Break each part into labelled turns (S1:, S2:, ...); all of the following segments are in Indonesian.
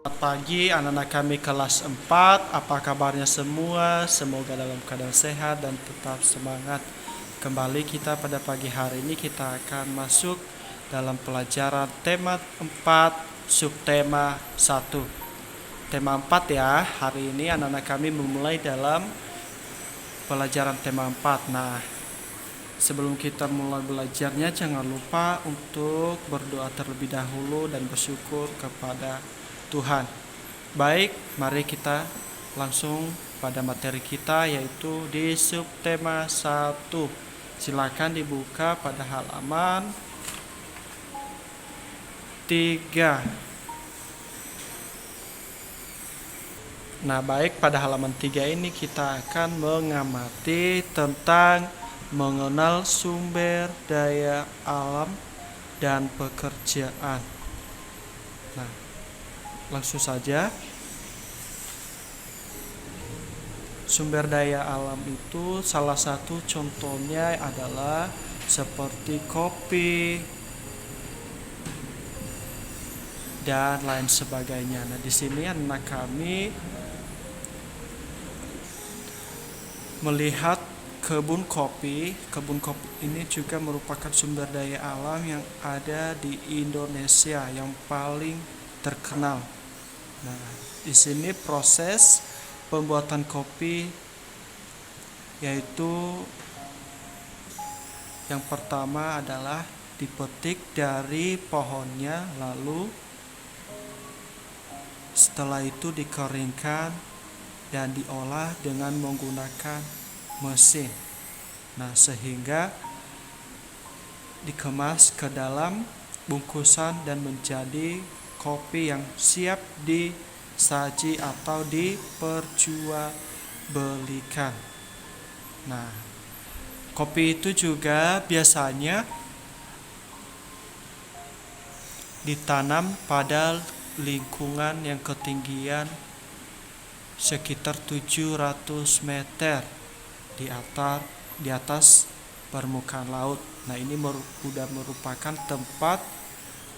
S1: Selamat pagi anak-anak kami kelas 4. Apa kabarnya semua? Semoga dalam keadaan sehat dan tetap semangat. Kembali kita pada pagi hari ini kita akan masuk dalam pelajaran tema 4, subtema 1. Tema 4 ya. Hari ini anak-anak kami memulai dalam pelajaran tema 4. Nah, sebelum kita mulai belajarnya, jangan lupa untuk berdoa terlebih dahulu dan bersyukur kepada Tuhan. Baik, mari kita langsung pada materi kita, yaitu di subtema 1. Silakan dibuka pada halaman 3. Nah, baik, pada halaman 3 ini kita akan mengamati tentang mengenal sumber daya alam dan pekerjaan. Nah, langsung saja. Sumber daya alam itu salah satu contohnya adalah seperti kopi dan lain sebagainya. Nah, di sini anak kami melihat kebun kopi. Kebun kopi ini juga merupakan sumber daya alam yang ada di Indonesia yang paling terkenal. Nah, di sini proses pembuatan kopi yaitu yang pertama adalah dipetik dari pohonnya, lalu setelah itu dikeringkan dan diolah dengan menggunakan mesin. Nah, sehingga dikemas ke dalam bungkusan dan menjadi kopi yang siap disaji atau diperjualbelikan. Nah, kopi itu juga biasanya ditanam pada lingkungan yang ketinggian sekitar 700 meter di atas permukaan laut. Nah, ini sudah merupakan tempat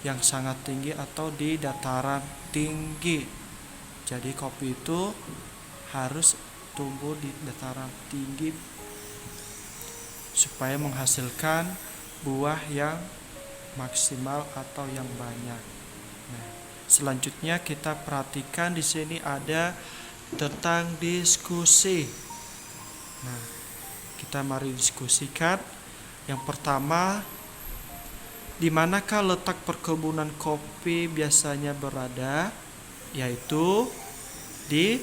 S1: yang sangat tinggi atau di dataran tinggi. Jadi kopi itu harus tumbuh di dataran tinggi supaya menghasilkan buah yang maksimal atau yang banyak. Nah, selanjutnya kita perhatikan di sini ada tentang diskusi. Nah, kita mari diskusikan. Yang pertama, di manakah letak perkebunan kopi biasanya berada? Yaitu di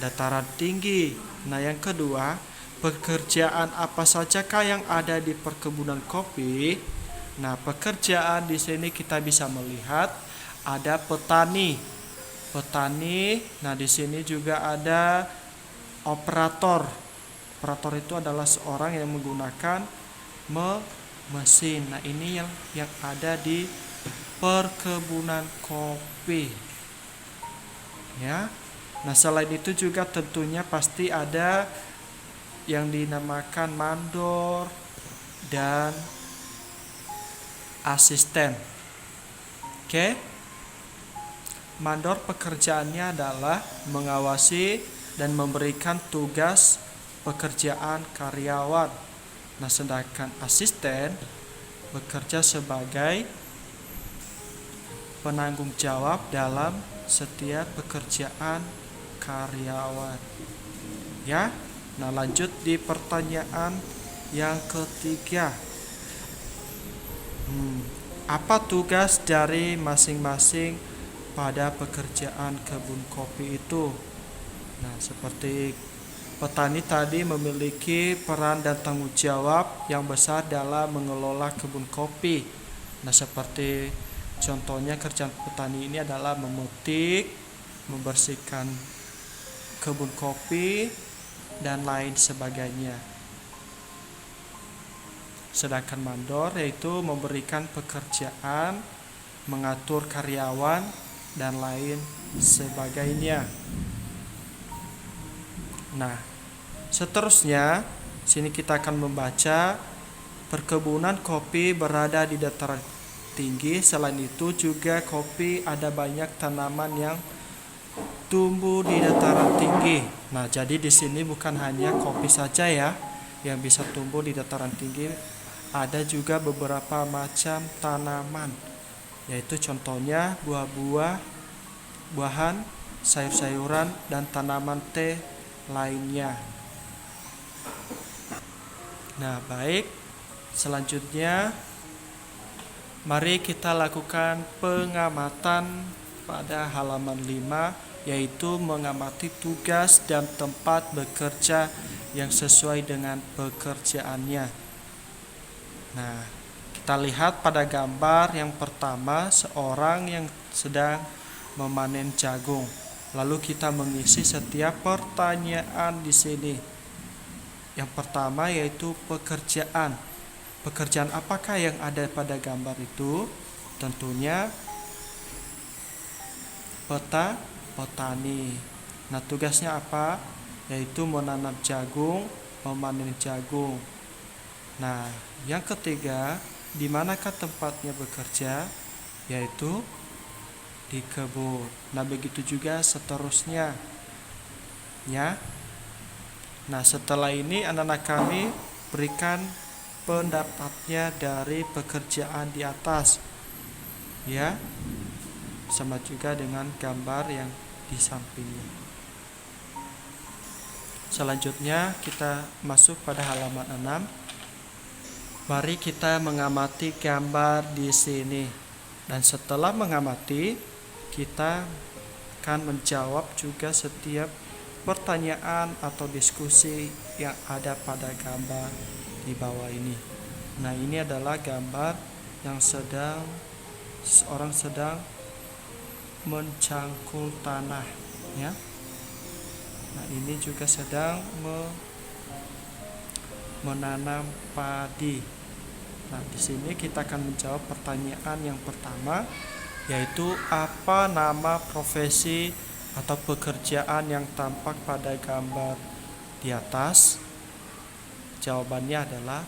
S1: dataran tinggi. Nah, yang kedua, pekerjaan apa sajakah yang ada di perkebunan kopi? Nah, pekerjaan di sini kita bisa melihat ada petani. Nah, di sini juga ada operator. Operator itu adalah seorang yang menggunakan mesin. Nah, ini yang ada di perkebunan kopi. Ya. Nah, selain itu juga tentunya pasti ada yang dinamakan mandor dan asisten. Oke. Mandor pekerjaannya adalah mengawasi dan memberikan tugas pekerjaan karyawan. Nah, sedangkan asisten bekerja sebagai penanggung jawab dalam setiap pekerjaan karyawan. Ya. Nah, lanjut di pertanyaan yang ketiga. Apa tugas dari masing-masing pada pekerjaan kebun kopi itu? Nah, seperti petani tadi memiliki peran dan tanggung jawab yang besar dalam mengelola kebun kopi. Nah, seperti contohnya kerjaan petani ini adalah memetik, membersihkan kebun kopi, dan lain sebagainya. Sedangkan mandor yaitu memberikan pekerjaan, mengatur karyawan, dan lain sebagainya. Nah, seterusnya sini kita akan membaca perkebunan kopi berada di dataran tinggi. Selain itu juga kopi ada banyak tanaman yang tumbuh di dataran tinggi. Nah, jadi di sini bukan hanya kopi saja ya yang bisa tumbuh di dataran tinggi, ada juga beberapa macam tanaman, yaitu contohnya buah-buahan, sayur-sayuran, dan tanaman teh lainnya. Nah, baik. Selanjutnya, mari kita lakukan pengamatan pada halaman 5, yaitu mengamati tugas dan tempat bekerja yang sesuai dengan pekerjaannya. Nah, kita lihat pada gambar yang pertama, seorang yang sedang memanen jagung. Lalu kita mengisi setiap pertanyaan di sini. Yang pertama yaitu pekerjaan. Pekerjaan apakah yang ada pada gambar itu? Tentunya petani. Nah, tugasnya apa? Yaitu menanam jagung, memanen jagung. Nah, yang ketiga, di manakah tempatnya bekerja? Yaitu di kebun. Nah, begitu juga seterusnya. Ya. Nah, setelah ini anak-anak kami berikan pendapatnya dari pekerjaan di atas. Ya. Sama juga dengan gambar yang di sampingnya. Selanjutnya kita masuk pada halaman 6. Mari kita mengamati gambar di sini. Dan setelah mengamati, kita akan menjawab juga setiap pertanyaan atau diskusi yang ada pada gambar di bawah ini. Nah, ini adalah gambar yang seorang sedang mencangkul tanah, ya. Nah, ini juga sedang menanam padi. Nah, di sini kita akan menjawab pertanyaan yang pertama, yaitu apa nama profesi atau pekerjaan yang tampak pada gambar di atas? Jawabannya adalah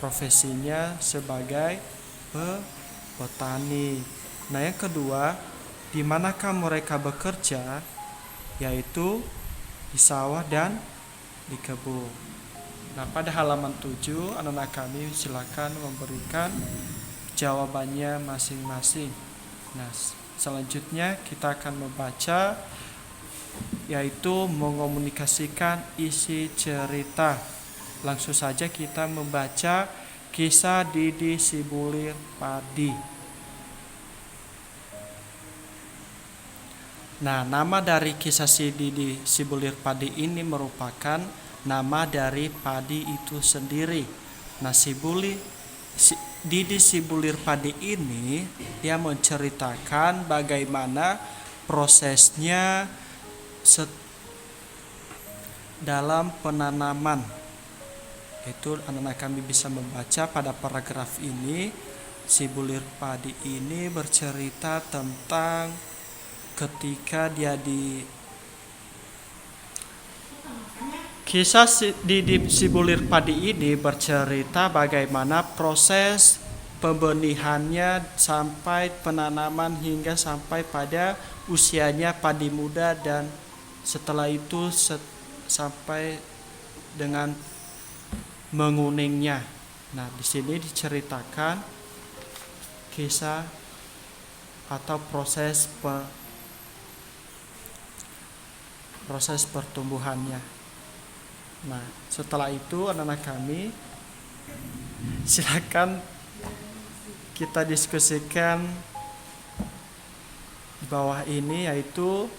S1: profesinya sebagai petani. Nah, yang kedua, di manakah mereka bekerja? Yaitu di sawah dan di kebun. Nah, pada halaman 7, anak-anak kami silakan memberikan jawabannya masing-masing. Nah, selanjutnya kita akan membaca, yaitu mengomunikasikan isi cerita. Langsung saja kita membaca kisah Didi Sibulir Padi. Nah, nama dari kisah si Didi Sibulir Padi ini merupakan nama dari padi itu sendiri. Nah, Didi Sibulir Padi ini dia menceritakan bagaimana prosesnya dalam penanaman. Itu anak-anak kami bisa membaca pada paragraf ini. Sibulir Padi ini bercerita tentang ketika dia Kisah Didi Sibulir Padi ini bercerita bagaimana proses pembenihannya sampai penanaman hingga sampai pada usianya padi muda, dan setelah itu sampai dengan menguningnya. Nah, di sini diceritakan kisah atau proses pertumbuhannya. Nah, setelah itu anak-anak kami silakan kita diskusikan di bawah ini, yaitu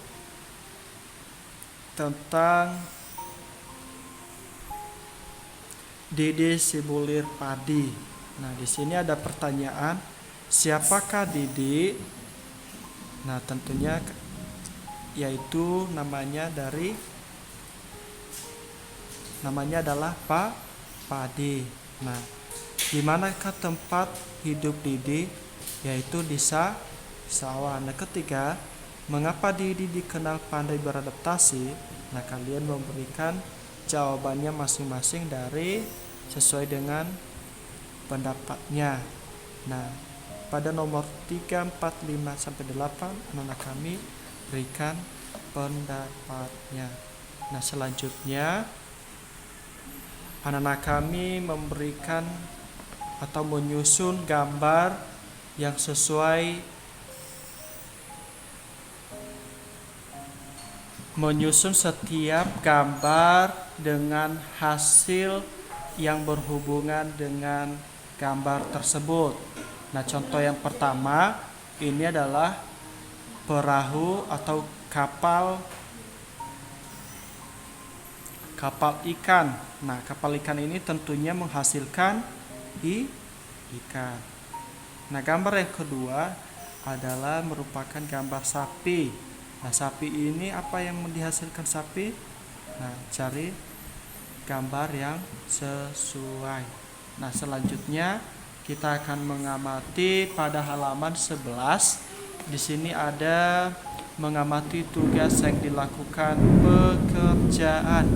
S1: tentang Didi Sibulir Padi. Nah, di sini ada pertanyaan, siapakah Didi? Nah, tentunya yaitu namanya adalah Pak Padi. Nah, di manakah tempat hidup Didi? Yaitu di sawah. Nah, ketiga, mengapa Didi dikenal pandai beradaptasi? Nah, kalian memberikan jawabannya masing-masing sesuai dengan pendapatnya. Nah, pada nomor 3, 4, 5 sampai 8 anak kami berikan pendapatnya. Nah, selanjutnya anak-anak kami memberikan atau menyusun gambar yang sesuai, menyusun setiap gambar dengan hasil yang berhubungan dengan gambar tersebut. Nah, contoh yang pertama ini adalah perahu atau kapal ikan. Nah, kapal ikan ini tentunya menghasilkan ikan. Nah, gambar yang kedua adalah merupakan gambar sapi. Nah, sapi ini apa yang dihasilkan sapi? Nah, cari gambar yang sesuai. Nah, selanjutnya kita akan mengamati pada halaman 11. Di sini ada mengamati tugas yang dilakukan pekerjaan.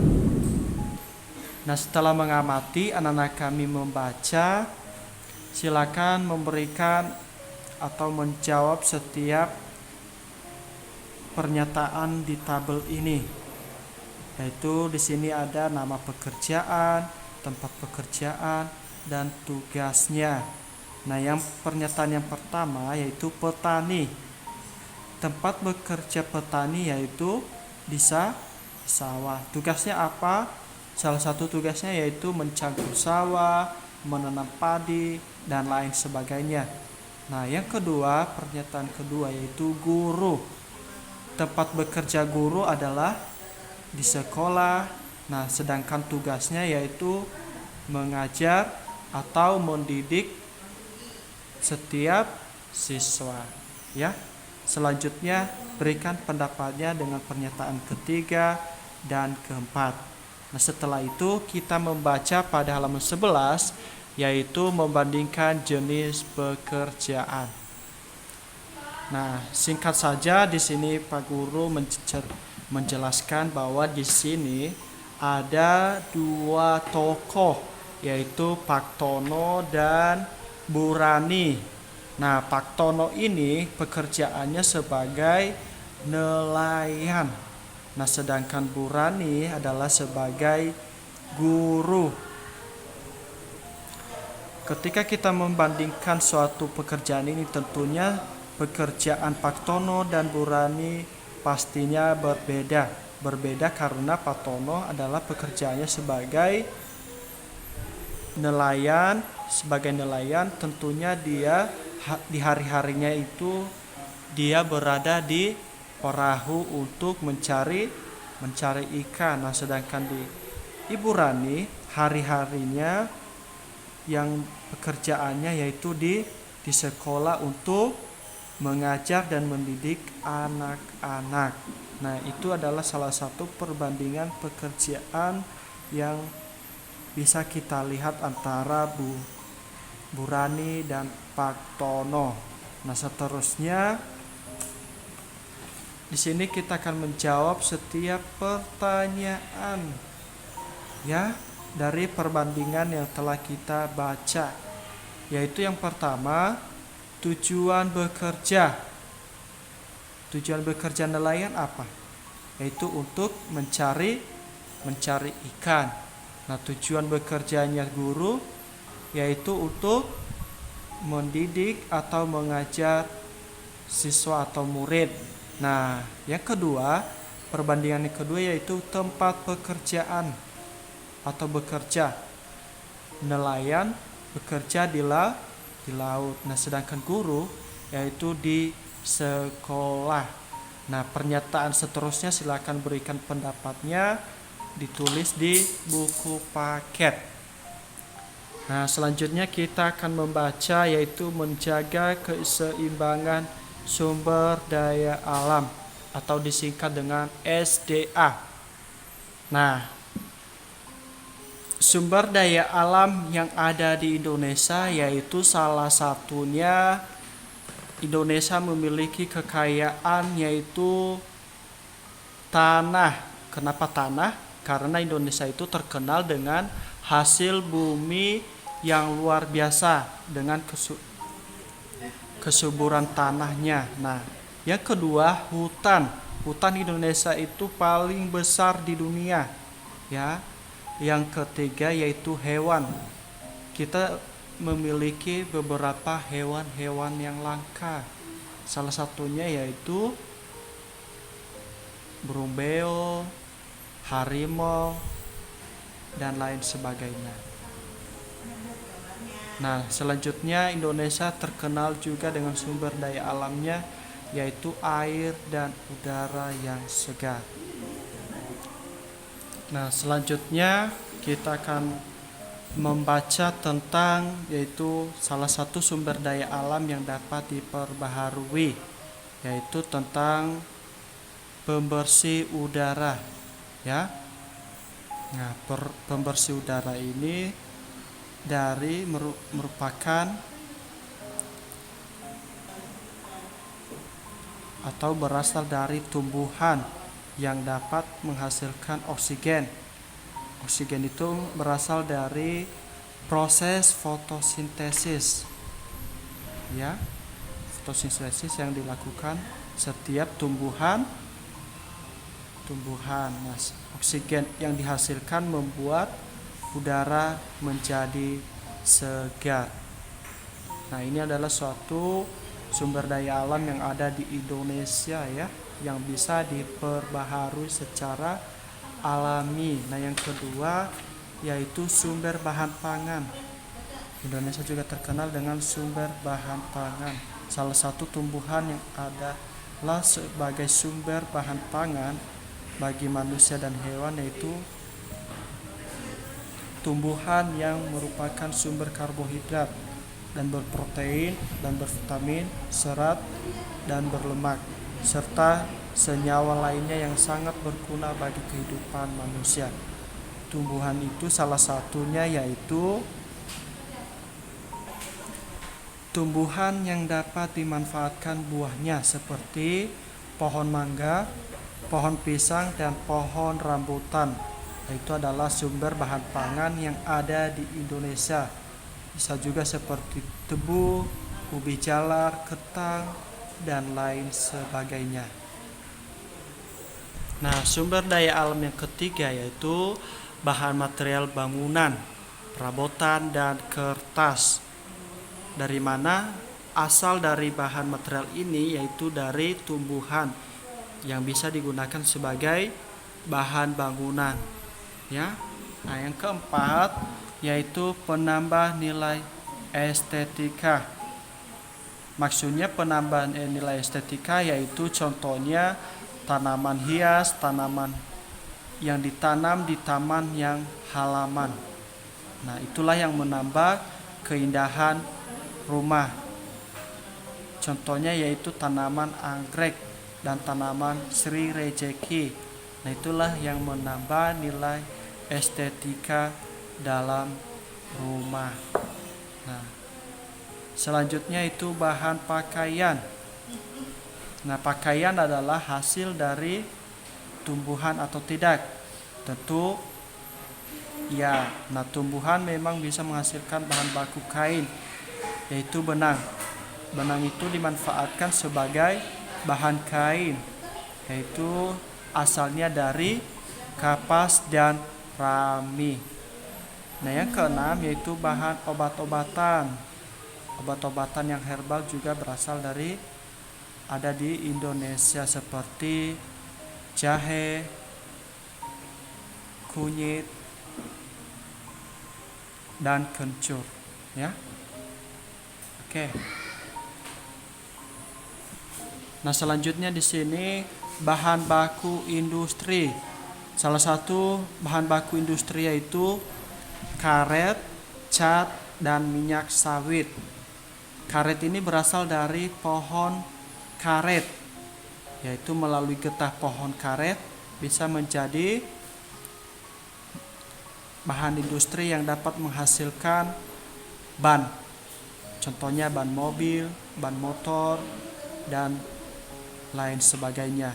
S1: Nah, setelah mengamati, anak-anak kami membaca. Silakan memberikan atau menjawab setiap pernyataan di tabel ini. Yaitu di sini ada nama pekerjaan, tempat pekerjaan, dan tugasnya. Nah, yang pernyataan yang pertama yaitu petani. Tempat bekerja petani yaitu di sawah. Tugasnya apa? Salah satu tugasnya yaitu mencangkul sawah, menanam padi, dan lain sebagainya. Nah, yang kedua, pernyataan kedua yaitu guru. Tempat bekerja guru adalah di sekolah. Nah, sedangkan tugasnya yaitu mengajar atau mendidik setiap siswa, ya. Selanjutnya berikan pendapatnya dengan pernyataan ketiga dan keempat. Nah, setelah itu kita membaca pada halaman 11 yaitu membandingkan jenis pekerjaan. Nah, singkat saja di sini Pak Guru menjelaskan bahwa di sini ada dua tokoh yaitu Pak Tono dan Bu Rani. Nah, Pak Tono ini pekerjaannya sebagai nelayan. Nah, sedangkan Bu Rani adalah sebagai guru. Ketika kita membandingkan suatu pekerjaan ini, tentunya pekerjaan Pak Tono dan Bu Rani pastinya berbeda. Berbeda karena Pak Tono adalah pekerjaannya sebagai nelayan. Sebagai nelayan tentunya dia di hari-harinya itu dia berada di perahu untuk mencari ikan. Nah, sedangkan di Ibu Rani hari-harinya yang pekerjaannya yaitu di sekolah untuk mengajar dan mendidik anak-anak. Nah, itu adalah salah satu perbandingan pekerjaan yang bisa kita lihat antara Bu Rani dan Pak Tono. Nah, seterusnya di sini kita akan menjawab setiap pertanyaan, ya, dari perbandingan yang telah kita baca. Yaitu yang pertama, tujuan bekerja. Tujuan bekerja nelayan apa? Yaitu untuk mencari ikan. Nah, tujuan bekerjanya guru yaitu untuk mendidik atau mengajar siswa atau murid. Nah, yang kedua, perbandingan yang kedua yaitu tempat pekerjaan atau bekerja. Nelayan bekerja di laut. Nah, sedangkan guru yaitu di sekolah. Nah, pernyataan seterusnya silakan berikan pendapatnya, ditulis di buku paket. Nah, selanjutnya kita akan membaca yaitu menjaga keseimbangan sumber daya alam atau disingkat dengan SDA. Nah, sumber daya alam yang ada di Indonesia yaitu salah satunya Indonesia memiliki kekayaan yaitu tanah. Kenapa tanah? Karena Indonesia itu terkenal dengan hasil bumi yang luar biasa dengan kesuburan tanahnya. Nah, yang kedua hutan. hutan Indonesia itu paling besar di dunia, ya. Yang ketiga yaitu hewan. Kita memiliki beberapa hewan-hewan yang langka. Salah satunya yaitu burung beo, harimau, dan lain sebagainya. Nah, selanjutnya Indonesia terkenal juga dengan sumber daya alamnya, yaitu air dan udara yang segar. Nah, selanjutnya kita akan membaca tentang yaitu salah satu sumber daya alam yang dapat diperbaharui, yaitu tentang pembersih udara, ya. Nah, pembersih udara ini merupakan atau berasal dari tumbuhan yang dapat menghasilkan oksigen. Oksigen itu berasal dari proses fotosintesis, ya. Fotosintesis yang dilakukan setiap tumbuhan. Nah, oksigen yang dihasilkan membuat udara menjadi segar. Nah, ini adalah suatu sumber daya alam yang ada di Indonesia, ya, yang bisa diperbaharui secara alami. Nah, yang kedua yaitu sumber bahan pangan. Indonesia juga terkenal dengan sumber bahan pangan. Salah satu tumbuhan yang adalah sebagai sumber bahan pangan bagi manusia dan hewan yaitu tumbuhan yang merupakan sumber karbohidrat dan berprotein dan bervitamin, serat dan berlemak, serta senyawa lainnya yang sangat berguna bagi kehidupan manusia. Tumbuhan itu salah satunya yaitu tumbuhan yang dapat dimanfaatkan buahnya seperti pohon mangga, pohon pisang, dan pohon rambutan. Itu adalah sumber bahan pangan yang ada di Indonesia. Bisa juga seperti tebu, ubi jalar, ketang, dan lain sebagainya. Nah, sumber daya alam yang ketiga yaitu bahan material bangunan, perabotan, dan kertas. Dari mana asal dari bahan material ini? Yaitu dari tumbuhan yang bisa digunakan sebagai bahan bangunan, ya. Nah, yang keempat yaitu penambah nilai estetika. Maksudnya penambahan nilai estetika yaitu contohnya tanaman hias, tanaman yang ditanam di taman yang halaman. Nah, itulah yang menambah keindahan rumah. Contohnya yaitu tanaman anggrek dan tanaman Sri Rejeki. Nah, itulah yang menambah nilai estetika dalam rumah. Nah, selanjutnya itu bahan pakaian. Nah, pakaian adalah hasil dari tumbuhan atau tidak? Tentu ya. Nah, tumbuhan memang bisa menghasilkan bahan baku kain, yaitu benang. Benang itu dimanfaatkan sebagai bahan kain, yaitu asalnya dari kapas dan rami. Nah, yang keenam yaitu bahan obat-obatan. Obat-obatan yang herbal juga berasal dari ada di Indonesia seperti jahe, kunyit, dan kencur, ya. Oke. Nah, selanjutnya di sini bahan baku industri. Salah satu bahan baku industri yaitu karet, cat, dan minyak sawit. Karet ini berasal dari pohon karet, yaitu melalui getah pohon karet bisa menjadi bahan industri yang dapat menghasilkan ban. Contohnya ban mobil, ban motor, dan lain sebagainya.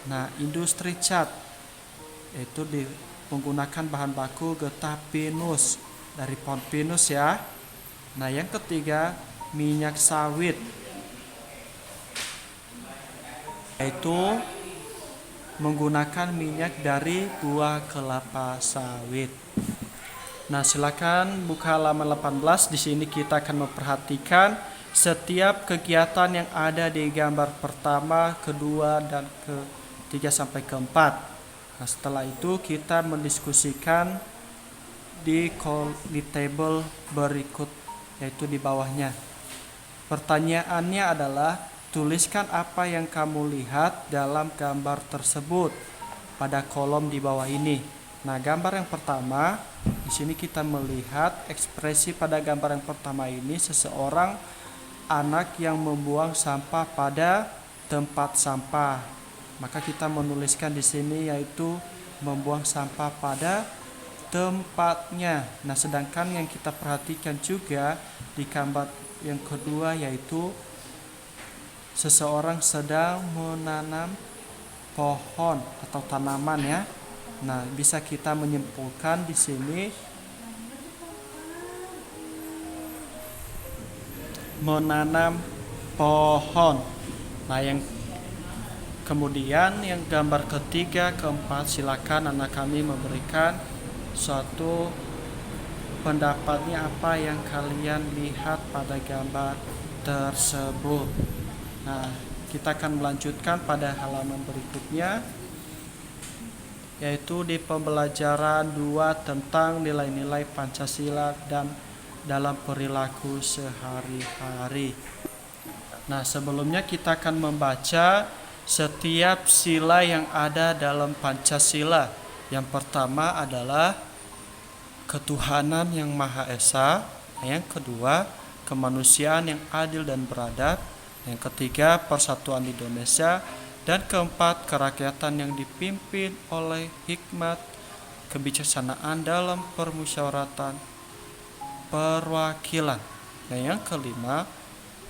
S1: Nah, industri cat yaitu menggunakan bahan baku getah pinus dari pohon pinus, ya. Nah, yang ketiga minyak sawit, yaitu menggunakan minyak dari buah kelapa sawit. Nah, silakan buka halaman 18. Di sini kita akan memperhatikan setiap kegiatan yang ada di gambar pertama, kedua, dan ketiga sampai keempat. Nah, setelah itu kita mendiskusikan di table berikut, yaitu di bawahnya. Pertanyaannya adalah, tuliskan apa yang kamu lihat dalam gambar tersebut pada kolom di bawah ini. Nah, gambar yang pertama, di sini kita melihat ekspresi pada gambar yang pertama ini seseorang anak yang membuang sampah pada tempat sampah. Maka kita menuliskan di sini yaitu membuang sampah pada tempatnya. Nah, sedangkan yang kita perhatikan juga di gambar yang kedua yaitu seseorang sedang menanam pohon atau tanaman ya. Nah, bisa kita menyimpulkan di sini menanam pohon. Nah, kemudian yang gambar ketiga, keempat, silakan anak kami memberikan suatu pendapatnya apa yang kalian lihat pada gambar tersebut. Nah, kita akan melanjutkan pada halaman berikutnya, yaitu di pembelajaran 2 tentang nilai-nilai Pancasila dan dalam perilaku sehari-hari. Nah, sebelumnya kita akan membaca setiap sila yang ada dalam Pancasila. Yang pertama adalah ketuhanan yang Maha Esa, yang kedua kemanusiaan yang adil dan beradab, yang ketiga persatuan Indonesia, dan keempat kerakyatan yang dipimpin oleh hikmat kebijaksanaan dalam permusyawaratan perwakilan. Dan yang kelima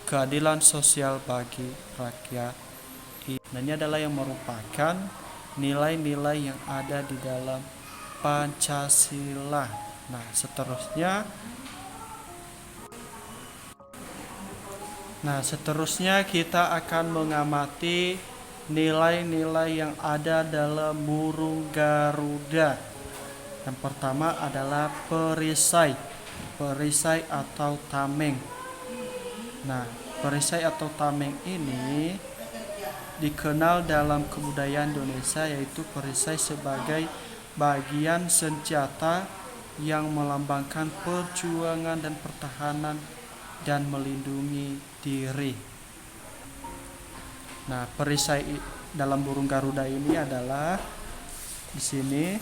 S1: keadilan sosial bagi rakyat. Nah, ini adalah yang merupakan nilai-nilai yang ada di dalam Pancasila. Nah, seterusnya kita akan mengamati nilai-nilai yang ada dalam burung Garuda. Yang pertama adalah perisai atau tameng. Nah, perisai atau tameng ini dikenal dalam kebudayaan Indonesia, yaitu perisai sebagai bagian senjata yang melambangkan perjuangan dan pertahanan dan melindungi diri. Nah, perisai dalam burung Garuda ini adalah di sini.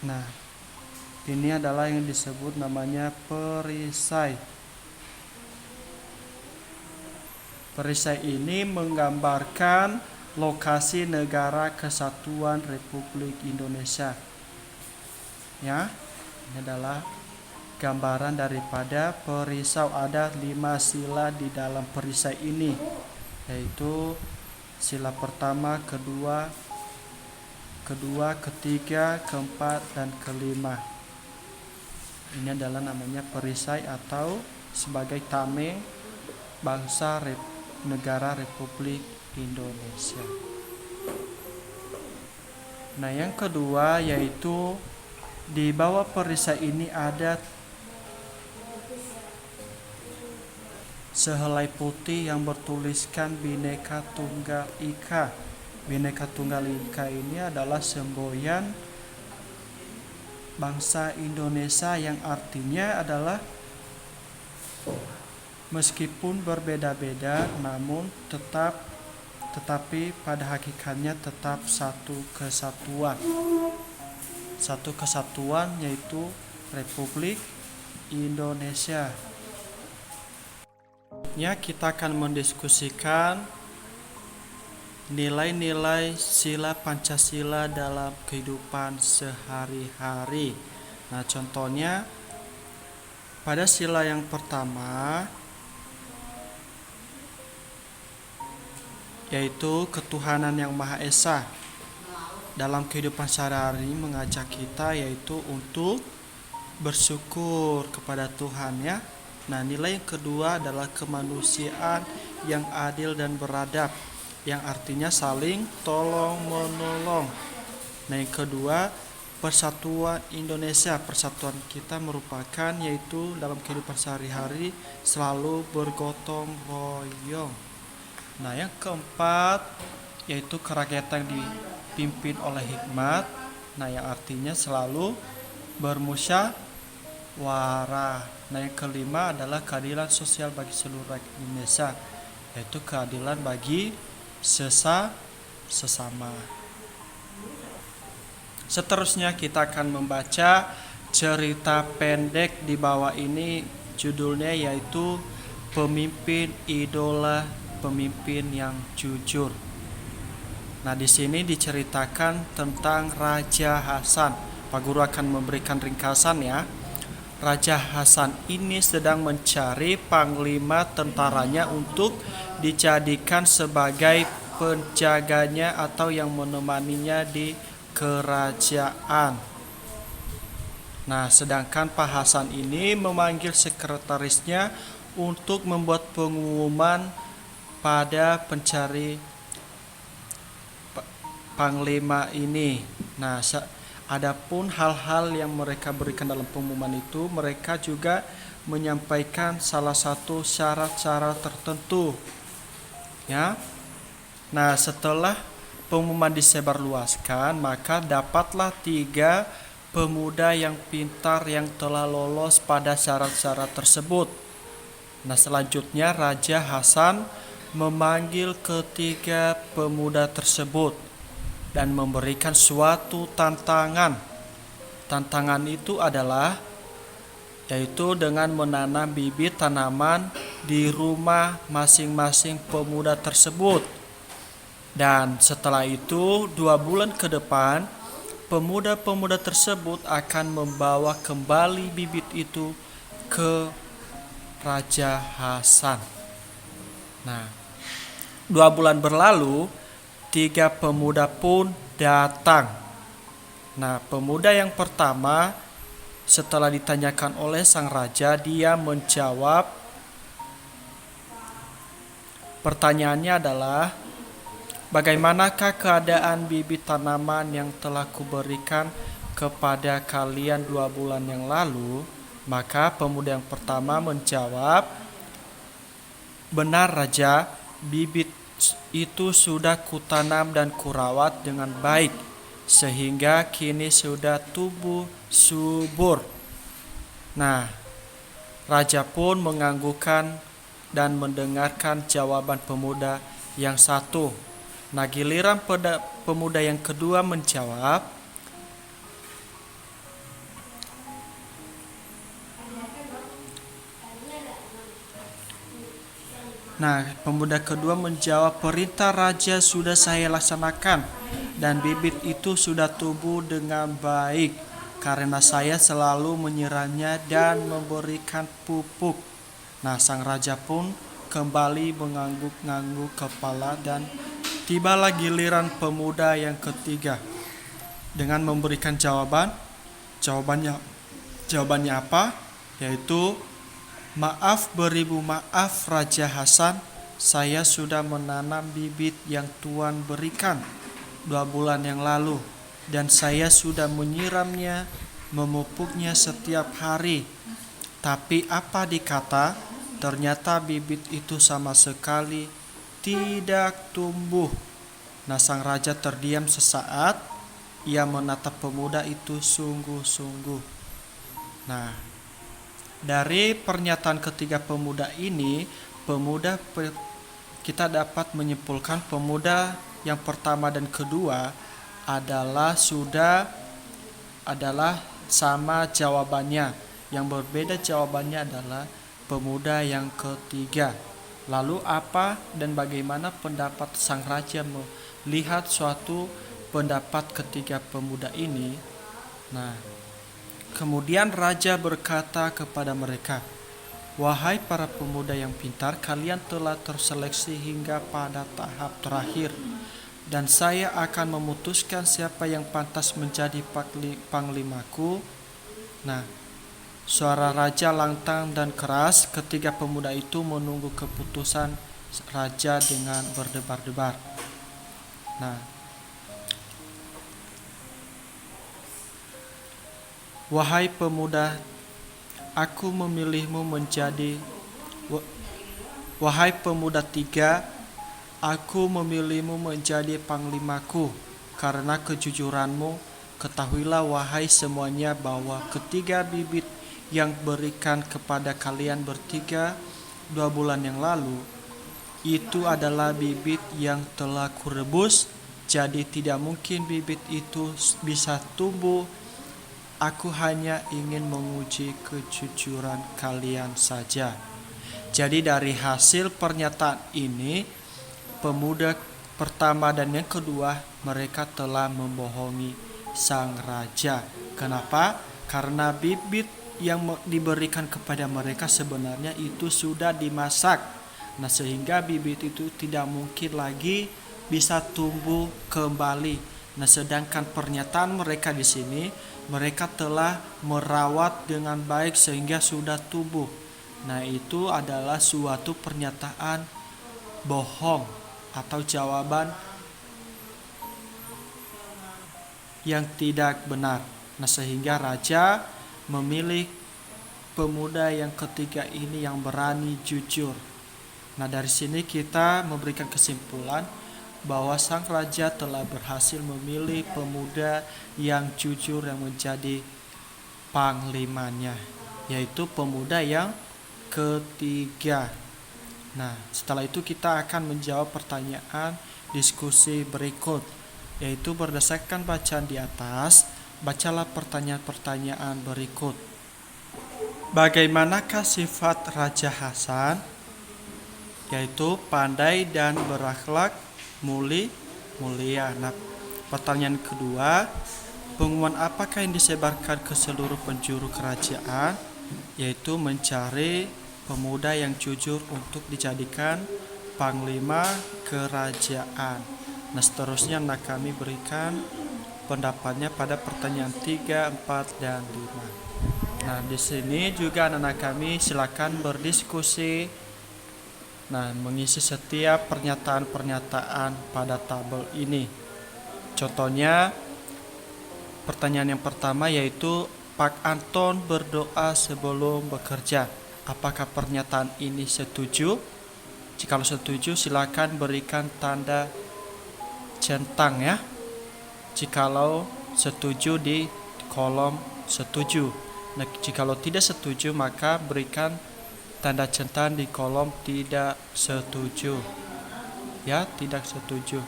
S1: Nah, ini adalah yang disebut namanya perisai. Perisai ini menggambarkan lokasi negara kesatuan Republik Indonesia. Ya, ini adalah gambaran daripada perisai. Ada 5 sila di dalam perisai ini, yaitu sila pertama, kedua, ketiga, keempat, dan kelima. Ini adalah namanya perisai atau sebagai tameng bangsa negara Republik Indonesia. Nah, yang kedua yaitu di bawah perisai ini ada sehelai putih yang bertuliskan Bhinneka Tunggal Ika. Bhinneka Tunggal Ika ini adalah semboyan bangsa Indonesia yang artinya adalah meskipun berbeda-beda namun tetapi pada hakikatnya tetap satu kesatuan. Satu kesatuan yaitu Republik Indonesia. Ya, kita akan mendiskusikan nilai-nilai sila Pancasila dalam kehidupan sehari-hari. Nah, contohnya pada sila yang pertama yaitu ketuhanan yang Maha Esa. Dalam kehidupan sehari-hari mengajak kita yaitu untuk bersyukur kepada Tuhan ya. Nah, nilai yang kedua adalah kemanusiaan yang adil dan beradab. yang artinya saling tolong menolong. Nah, yang kedua, persatuan Indonesia. Persatuan kita merupakan yaitu dalam kehidupan sehari-hari selalu bergotong royong. Nah, yang keempat yaitu kerakyatan dipimpin oleh hikmat. Nah, yang artinya selalu bermusyawarah. Nah, yang kelima adalah keadilan sosial bagi seluruh rakyat Indonesia, yaitu keadilan bagi sesama. Seterusnya kita akan membaca cerita pendek di bawah ini, judulnya yaitu Pemimpin Idola, Pemimpin yang Jujur. Nah, di sini diceritakan tentang Raja Hasan. Pak Guru akan memberikan ringkasan ya. Raja Hasan ini sedang mencari panglima tentaranya untuk dijadikan sebagai penjaganya atau yang menemaninya di kerajaan. Nah, sedangkan Pak Hasan ini memanggil sekretarisnya untuk membuat pengumuman pada pencari panglima ini. Nah, adapun hal-hal yang mereka berikan dalam pengumuman itu, mereka juga menyampaikan salah satu syarat-syarat tertentu. Ya. Nah, setelah pengumuman disebarluaskan, maka dapatlah 3 pemuda yang pintar yang telah lolos pada syarat-syarat tersebut. Nah, selanjutnya Raja Hasan memanggil ketiga pemuda tersebut dan memberikan suatu tantangan. Tantangan itu adalah yaitu dengan menanam bibit tanaman di rumah masing-masing pemuda tersebut. Dan setelah itu 2 bulan ke depan, pemuda-pemuda tersebut akan membawa kembali bibit itu ke Raja Hasan. Nah, 2 bulan berlalu, 3 pemuda pun datang. Nah, pemuda yang pertama setelah ditanyakan oleh sang raja, dia menjawab. Pertanyaannya adalah, bagaimanakah keadaan bibit tanaman yang telah kuberikan kepada kalian 2 bulan yang lalu? Maka pemuda yang pertama menjawab, benar Raja, bibit itu sudah kutanam dan kurawat dengan baik, sehingga kini sudah tumbuh subur. Nah, Raja pun menganggukkan dan mendengarkan jawaban pemuda yang satu. Nah, giliran pemuda yang kedua menjawab, perintah raja sudah saya laksanakan dan bibit itu sudah tumbuh dengan baik karena saya selalu menyiramnya dan memberikan pupuk. Nah, sang raja pun kembali mengangguk-ngangguk kepala dan tibalah giliran pemuda yang ketiga dengan memberikan jawabannya apa? Yaitu, maaf beribu maaf Raja Hasan, saya sudah menanam bibit yang Tuan berikan 2 bulan yang lalu dan saya sudah menyiramnya, memupuknya setiap hari. Tapi apa dikata, ternyata bibit itu sama sekali tidak tumbuh. Nah, sang raja terdiam sesaat, ia menatap pemuda itu sungguh-sungguh. Nah, dari pernyataan ketiga pemuda ini, kita dapat menyimpulkan pemuda yang pertama dan kedua adalah sama jawabannya. Yang berbeda jawabannya adalah pemuda yang ketiga. Lalu apa dan bagaimana pendapat sang raja melihat suatu pendapat ketiga pemuda ini? Nah, kemudian raja berkata kepada mereka, wahai para pemuda yang pintar, kalian telah terseleksi hingga pada tahap terakhir, dan saya akan memutuskan siapa yang pantas menjadi panglimaku. Nah, suara raja lantang dan keras. Ketiga pemuda itu menunggu keputusan raja dengan berdebar-debar. Nah, wahai pemuda, aku memilihmu menjadi wahai pemuda tiga, aku memilihmu menjadi panglimaku karena kejujuranmu. Ketahuilah wahai semuanya bahwa ketiga bibit yang berikan kepada kalian bertiga 2 bulan yang lalu, itu adalah bibit yang telah kurebus, jadi tidak mungkin bibit itu bisa tumbuh. Aku hanya ingin menguji kejujuran kalian saja. Jadi dari hasil pernyataan ini, pemuda pertama dan yang kedua, mereka telah membohongi sang raja. Kenapa? Karena bibit yang diberikan kepada mereka sebenarnya itu sudah dimasak. Nah, sehingga bibit itu tidak mungkin lagi bisa tumbuh kembali. Nah, sedangkan pernyataan mereka di sini, mereka telah merawat dengan baik sehingga sudah tumbuh. Nah, itu adalah suatu pernyataan bohong atau jawaban yang tidak benar. Nah, sehingga raja memilih pemuda yang ketiga ini yang berani jujur. Nah, dari sini kita memberikan kesimpulan bahwa sang raja telah berhasil memilih pemuda yang jujur yang menjadi panglimanya, yaitu pemuda yang ketiga. Nah, setelah itu kita akan menjawab pertanyaan diskusi berikut, yaitu berdasarkan bacaan di atas, bacalah pertanyaan-pertanyaan berikut. Bagaimanakah sifat Raja Hasan? Yaitu pandai dan berakhlak mulia. Nah, pertanyaan kedua, pengumuman apakah yang disebarkan ke seluruh penjuru kerajaan? Yaitu mencari pemuda yang jujur untuk dijadikan panglima kerajaan. Nah, seterusnya kami berikan pendapatnya pada pertanyaan 3, 4, dan 5. Nah, di sini juga anak-anak kami silakan berdiskusi. Nah, mengisi setiap pernyataan-pernyataan pada tabel ini. Contohnya, pertanyaan yang pertama yaitu Pak Anton berdoa sebelum bekerja. Apakah pernyataan ini setuju? Jika setuju, silakan berikan tanda centang ya. Jikalau setuju di kolom setuju. Nah, jikalau tidak setuju maka berikan tanda centang di kolom tidak setuju. Ya, tidak setuju.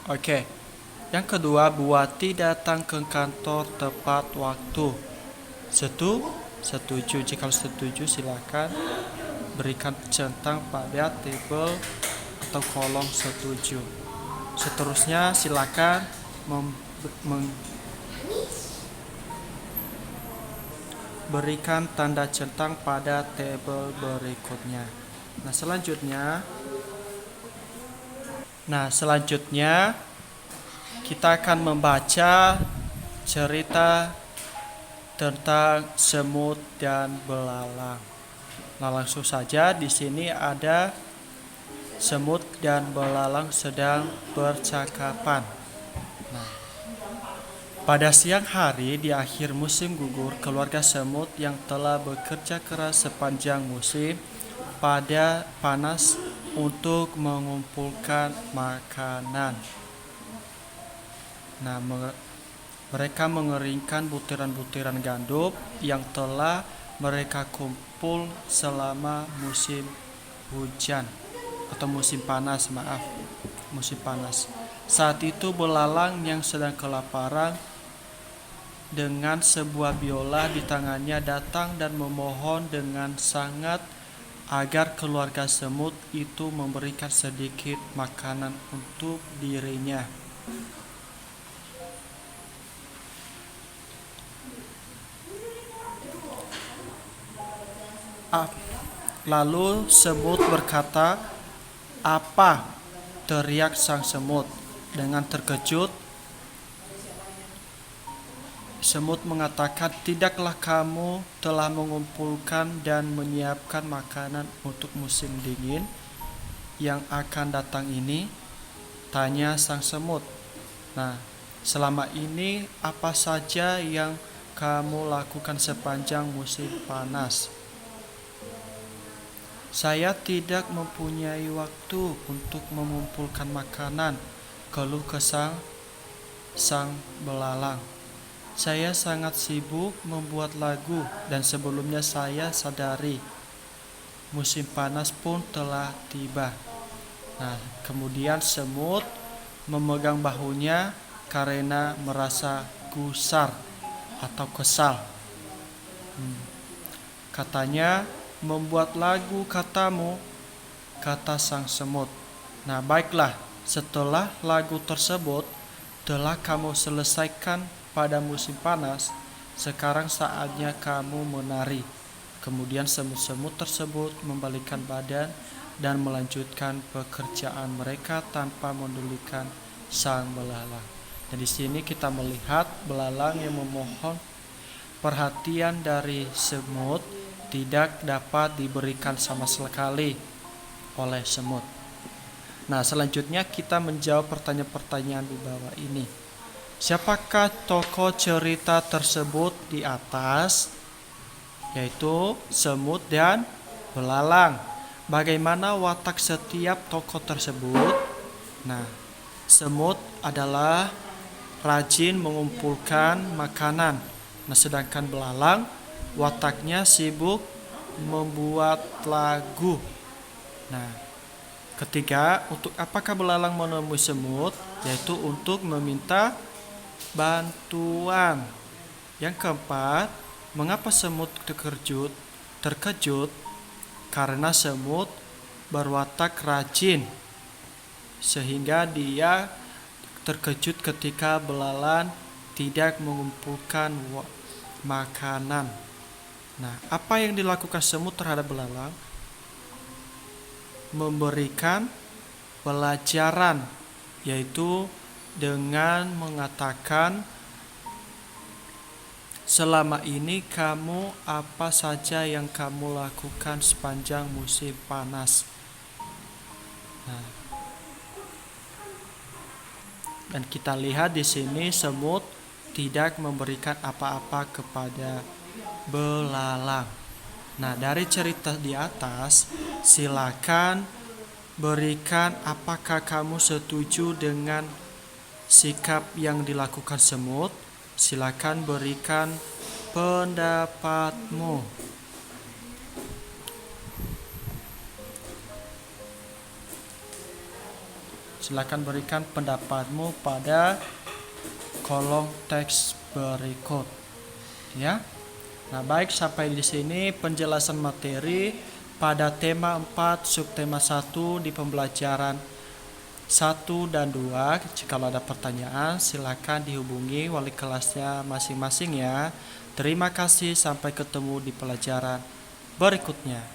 S1: Oke. Yang kedua, Buati datang ke kantor tepat waktu. Setuju. Jika setuju silakan berikan centang pada tabel atau kolom setuju. Seterusnya silakan berikan tanda centang pada tabel berikutnya. Nah, selanjutnya kita akan membaca cerita tentang semut dan belalang. Nah, langsung saja di sini ada semut dan belalang sedang bercakapan. Nah, pada siang hari di akhir musim gugur, keluarga semut yang telah bekerja keras sepanjang musim pada panas untuk mengumpulkan makanan. Nah, mereka mengeringkan butiran-butiran gandum yang telah mereka kumpul selama musim hujan atau musim panas. Saat itu belalang yang sedang kelaparan dengan sebuah biola di tangannya datang dan memohon dengan sangat agar keluarga semut itu memberikan sedikit makanan untuk dirinya. Lalu semut berkata, "Apa?" teriak sang semut. Dengan terkejut, Semut mengatakan, "Tidaklah kamu telah mengumpulkan dan menyiapkan makanan untuk musim dingin yang akan datang ini?" tanya sang semut. Nah, selama ini apa saja yang kamu lakukan sepanjang musim panas? "Saya tidak mempunyai waktu untuk mengumpulkan makanan," keluh kesah sang belalang. "Saya sangat sibuk membuat lagu dan sebelumnya saya sadari musim panas pun telah tiba." Nah, kemudian semut memegang bahunya karena merasa gusar atau kesal. Katanya, "Membuat lagu katamu," kata sang semut. "Nah, baiklah, setelah lagu tersebut telah kamu selesaikan pada musim panas, sekarang saatnya kamu menari." Kemudian semut-semut tersebut membalikkan badan dan melanjutkan pekerjaan mereka tanpa mendulikan sang belalang. Dan di sini kita melihat belalang yang memohon perhatian dari semut tidak dapat diberikan sama sekali oleh semut. Nah, selanjutnya kita menjawab pertanyaan-pertanyaan di bawah ini. Siapakah tokoh cerita tersebut di atas? Yaitu semut dan belalang. Bagaimana watak setiap tokoh tersebut? Nah, semut adalah rajin mengumpulkan makanan. Nah, sedangkan belalang wataknya sibuk membuat lagu. Nah, ketiga, untuk apakah belalang menemui semut? Yaitu untuk meminta bantuan. Yang keempat, mengapa semut terkejut? Karena semut berwatak rajin, sehingga dia terkejut ketika belalang tidak mengumpulkan makanan. Nah, apa yang dilakukan semut terhadap belalang? Memberikan pelajaran, yaitu dengan mengatakan, "Selama ini kamu apa saja yang kamu lakukan sepanjang musim panas?" Nah, dan kita lihat di sini semut tidak memberikan apa-apa kepada belalang. Nah, dari cerita di atas, silakan berikan apakah kamu setuju dengan sikap yang dilakukan semut. Silakan berikan pendapatmu. Silakan berikan pendapatmu pada kolom teks berikut, ya. Nah, baik, sampai di sini penjelasan materi pada tema 4 subtema 1 di pembelajaran 1 dan 2. Jika ada pertanyaan, silakan dihubungi wali kelasnya masing-masing ya. Terima kasih, sampai ketemu di pelajaran berikutnya.